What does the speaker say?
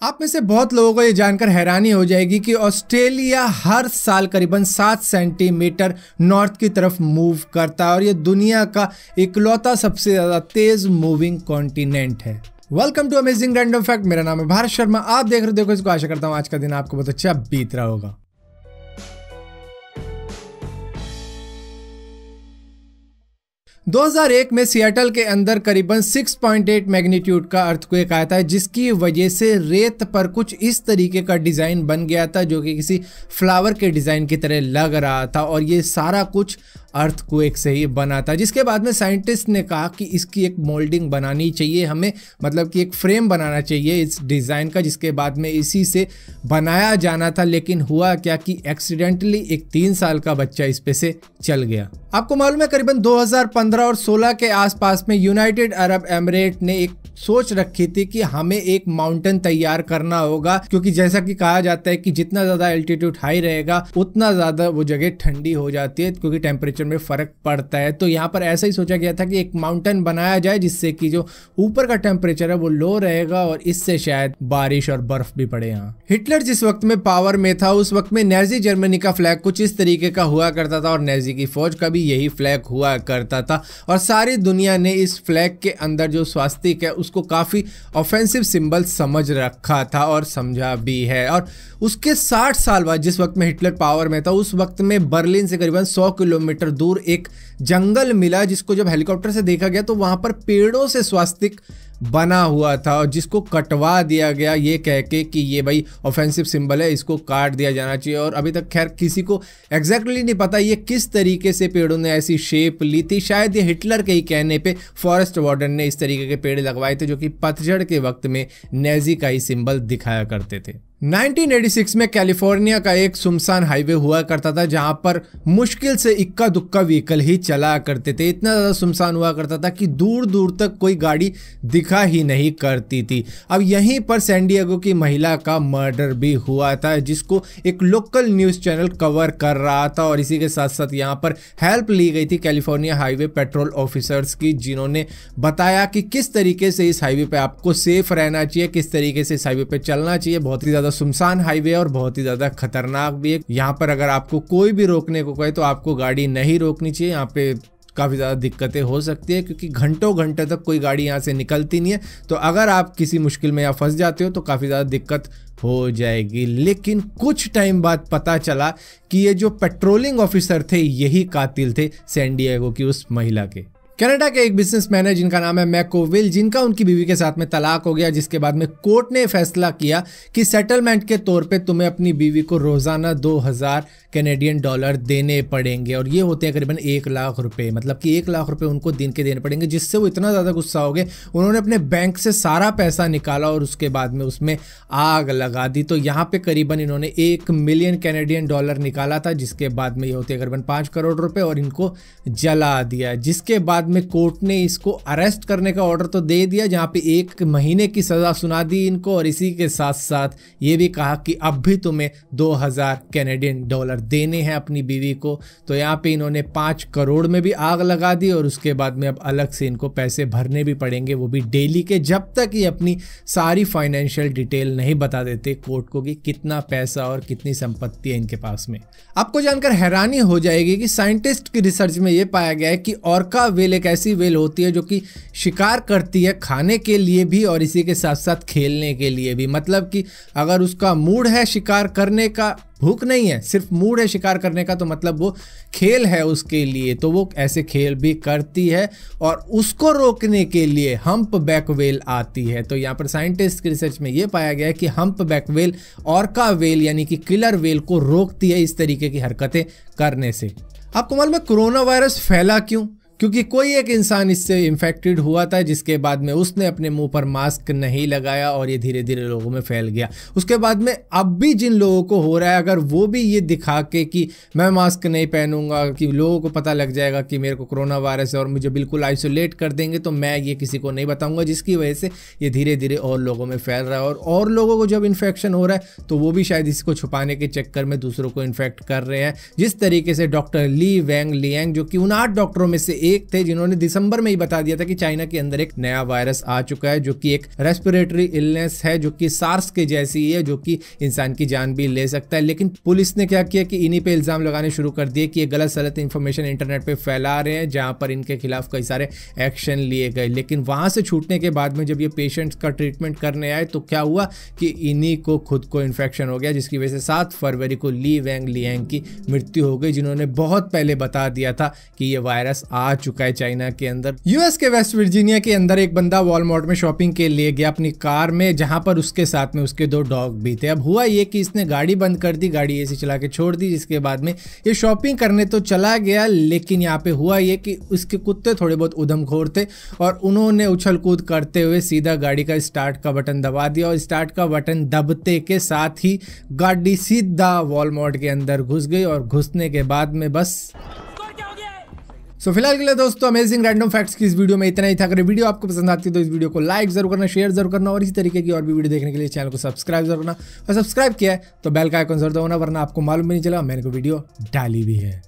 आप में से बहुत लोगों को ये जानकर हैरानी हो जाएगी कि ऑस्ट्रेलिया हर साल करीबन 7 सेंटीमीटर नॉर्थ की तरफ मूव करता है और ये दुनिया का इकलौता सबसे ज्यादा तेज मूविंग कॉन्टिनेंट है। Welcome to amazing random fact. मेरा नाम है भारत शर्मा, आप देख रहे हो इसको। आशा करता हूँ आज का दिन आपको बहुत अच्छा बीत रहा होगा। – 2001 में सियाटल के अंदर करीबन 6.8 मैग्नीट्यूड का अर्थक्वेक आया था, जिसकी वजह से रेत पर कुछ इस तरीके का डिज़ाइन बन गया था जो कि किसी फ्लावर के डिज़ाइन की तरह लग रहा था और ये सारा कुछ अर्थक्वेक से ही बना था। जिसके बाद में साइंटिस्ट ने कहा कि इसकी एक मोल्डिंग बनानी चाहिए हमें, मतलब कि एक फ्रेम बनाना चाहिए इस डिज़ाइन का, जिसके बाद में इसी से बनाया जाना था। लेकिन हुआ क्या कि एक्सीडेंटली एक 3 साल का बच्चा इस पे से चल गया। आपको मालूम है करीबन 2015 और 16 के आसपास में यूनाइटेड अरब एमिरेट ने एक सोच रखी थी कि हमें एक माउंटेन तैयार करना होगा, क्योंकि जैसा कि कहा जाता है कि जितना ज्यादा एल्टीट्यूड हाई रहेगा उतना ज्यादा वो जगह ठंडी हो जाती है, क्योंकि टेम्परेचर में फर्क पड़ता है। तो यहाँ पर ऐसा ही सोचा गया था कि एक माउंटेन बनाया जाए जिससे कि जो ऊपर का टेम्परेचर है वो लो रहेगा और इससे शायद बारिश और बर्फ भी पड़े। यहाँ हिटलर जिस वक्त में पावर में था उस वक्त में नाजी जर्मनी का फ्लैग कुछ इस तरीके का हुआ करता था और नाजी की फौज का भी यही फ्लैग हुआ करता था और सारी दुनिया ने इस फ्लैग के अंदर जो स्वास्तिक है उसको काफी ऑफेंसिव सिंबल समझ रखा था और समझा भी है। और उसके 60 साल बाद जिस वक्त में हिटलर पावर में था उस वक्त में बर्लिन से करीबन 100 किलोमीटर दूर एक जंगल मिला, जिसको जब हेलीकॉप्टर से देखा गया तो वहां पर पेड़ों से स्वास्तिक बना हुआ था और जिसको कटवा दिया गया ये कह के कि ये भाई ऑफेंसिव सिंबल है, इसको काट दिया जाना चाहिए। और अभी तक खैर किसी को एग्जैक्टली नहीं पता ये किस तरीके से पेड़ों ने ऐसी शेप ली थी। शायद ये हिटलर के ही कहने पे फॉरेस्ट वार्डन ने इस तरीके के पेड़ लगवाए थे जो कि पतझड़ के वक्त में नाजी का ही सिंबल दिखाया करते थे। 1986 में कैलिफोर्निया का एक सुनसान हाईवे हुआ करता था जहां पर मुश्किल से इक्का दुक्का व्हीकल ही चला करते थे। इतना ज़्यादा सुनसान हुआ करता था कि दूर दूर तक कोई गाड़ी दिखा ही नहीं करती थी। अब यहीं पर सैन डिएगो की महिला का मर्डर भी हुआ था जिसको एक लोकल न्यूज़ चैनल कवर कर रहा था और इसी के साथ साथ यहाँ पर हेल्प ली गई थी कैलिफोर्निया हाईवे पेट्रोल ऑफिसर्स की, जिन्होंने बताया कि किस तरीके से इस हाईवे पे आपको सेफ रहना चाहिए, किस तरीके से इस हाईवे पे चलना चाहिए। बहुत ही ज़्यादा सुनसान हाईवे और बहुत ही ज्यादा खतरनाक भी है। यहाँ पर अगर आपको कोई भी रोकने को कहे तो आपको गाड़ी नहीं रोकनी चाहिए। यहाँ पे काफी ज्यादा दिक्कतें हो सकती है क्योंकि घंटों घंटे तक कोई गाड़ी यहाँ से निकलती नहीं है। तो अगर आप किसी मुश्किल में या फंस जाते हो तो काफी ज्यादा दिक्कत हो जाएगी। लेकिन कुछ टाइम बाद पता चला कि ये जो पेट्रोलिंग ऑफिसर थे यही कातिल थे सैन डिएगो की उस महिला के। कनाडा के एक बिजनेसमैन है जिनका नाम है मैकोविल, जिनका उनकी बीवी के साथ में तलाक हो गया, जिसके बाद में कोर्ट ने फैसला किया कि सेटलमेंट के तौर पे तुम्हें अपनी बीवी को रोजाना 2000 कैनेडियन डॉलर देने पड़ेंगे और ये होते हैं करीबन 1 लाख रुपए, मतलब कि 1 लाख रुपए उनको दिन के देने पड़ेंगे। जिससे वो इतना ज़्यादा गुस्सा हो गए, उन्होंने अपने बैंक से सारा पैसा निकाला और उसके बाद में उसमें आग लगा दी। तो यहाँ पे करीबन इन्होंने 1 मिलियन कैनेडियन डॉलर निकाला था, जिसके बाद में ये होते हैं करीबन 5 करोड़ रुपए और इनको जला दिया। जिसके बाद में कोर्ट ने इसको अरेस्ट करने का ऑर्डर तो दे दिया, जहां पे 1 महीने की सजा सुना दी इनको और इसी के साथ साथ ये भी कहा कि अब भी तुम्हें 2000 कैनेडियन डॉलर देने हैं अपनी बीवी को। तो यहाँ पे इन्होंने 5 करोड़ में भी आग लगा दी और उसके बाद में अब अलग से इनको पैसे भरने भी पड़ेंगे, वो भी डेली के, जब तक ये अपनी सारी फाइनेंशियल डिटेल नहीं बता देते कोर्ट को कि कितना पैसा और कितनी संपत्ति है इनके पास में। आपको जानकर हैरानी हो जाएगी कि साइंटिस्ट की रिसर्च में ये पाया गया है कि ऑर्का व्हेल एक ऐसी व्हेल होती है जो कि शिकार करती है खाने के लिए भी और इसी के साथ साथ खेलने के लिए भी। मतलब कि अगर उसका मूड है शिकार करने का, भूख नहीं है, सिर्फ मूड है शिकार करने का, तो मतलब वो खेल है उसके लिए, तो वो ऐसे खेल भी करती है और उसको रोकने के लिए हम्प बैक व्हेल आती है। तो यहाँ पर साइंटिस्ट की रिसर्च में ये पाया गया है कि hump back whale orca whale यानी कि किलर व्हेल को रोकती है इस तरीके की हरकतें करने से। आपको मालूम है कोरोना वायरस फैला क्यों? क्योंकि कोई एक इंसान इससे इन्फेक्टेड हुआ था, जिसके बाद में उसने अपने मुंह पर मास्क नहीं लगाया और ये धीरे धीरे लोगों में फैल गया। उसके बाद में अब भी जिन लोगों को हो रहा है, अगर वो भी ये दिखा के कि मैं मास्क नहीं पहनूंगा, कि लोगों को पता लग जाएगा कि मेरे को कोरोना वायरस है और मुझे बिल्कुल आइसोलेट कर देंगे, तो मैं ये किसी को नहीं बताऊंगा, जिसकी वजह से ये धीरे धीरे और लोगों में फैल रहा है और लोगों को जब इन्फेक्शन हो रहा है तो वो भी शायद इसको छुपाने के चक्कर में दूसरों को इन्फेक्ट कर रहे हैं। जिस तरीके से डॉक्टर ली वेंग लियांग, जो कि उन 8 डॉक्टरों में से एक थे जिन्होंने दिसंबर में ही बता दिया था कि चाइना के अंदर एक नया वायरस आ चुका है जो कि एक रेस्पिरेटरी इलनेस है, जो कि सार्स के जैसी है, जो कि इंसान की जान भी ले सकता है। लेकिन पुलिस ने क्या किया कि इन्हीं पे इल्जाम लगाने शुरू कर दिए कि ये गलत सलत इंफॉर्मेशन इंटरनेट पे फैला रहे हैं, जहां पर इनके खिलाफ कई सारे एक्शन लिए गए। लेकिन वहां से छूटने के बाद में जब ये पेशेंट्स का ट्रीटमेंट करने आए तो क्या हुआ कि इन्हीं को खुद को इन्फेक्शन हो गया, जिसकी वजह से 7 फरवरी को ली वेंग लियांग की मृत्यु हो गई, जिन्होंने बहुत पहले बता दिया था कि ये वायरस आ चुका है चाइना के अंदर। यूएस के वेस्ट वर्जीनिया के अंदर एक बंदा वॉलमार्ट में शॉपिंग के लिए गया अपनी कार में, जहां पर उसके साथ में उसके 2 डॉग भी थे। अब हुआ ये कि इसने गाड़ी बंद कर दी, गाड़ी एसी चला के छोड़ दी, जिसके बाद में ये शॉपिंग करने तो चला गया, लेकिन यहाँ पे हुआ ये कि उसके कुत्ते थोड़े बहुत उधमखोर थे और उन्होंने उछल कूद करते हुए सीधा गाड़ी का स्टार्ट का बटन दबा दिया और स्टार्ट का बटन दबते के साथ ही गाड़ी सीधा वॉलमार्ट के अंदर घुस गई और घुसने के बाद में बस फिलहाल के लिए दोस्तों अमेजिंग रैंडम फैक्ट्स की इस वीडियो में इतना ही था। अगर वीडियो आपको पसंद आती है तो इस वीडियो को लाइक जरूर करना, शेयर जरूर करना और इसी तरीके की और भी वीडियो देखने के लिए चैनल को सब्सक्राइब जरूर करना। और सब्सक्राइब किया है तो बेल का आइकन जरूर दबाना, वरना आपको मालूम भी नहीं चला मैंने कोई वीडियो डाली भी है।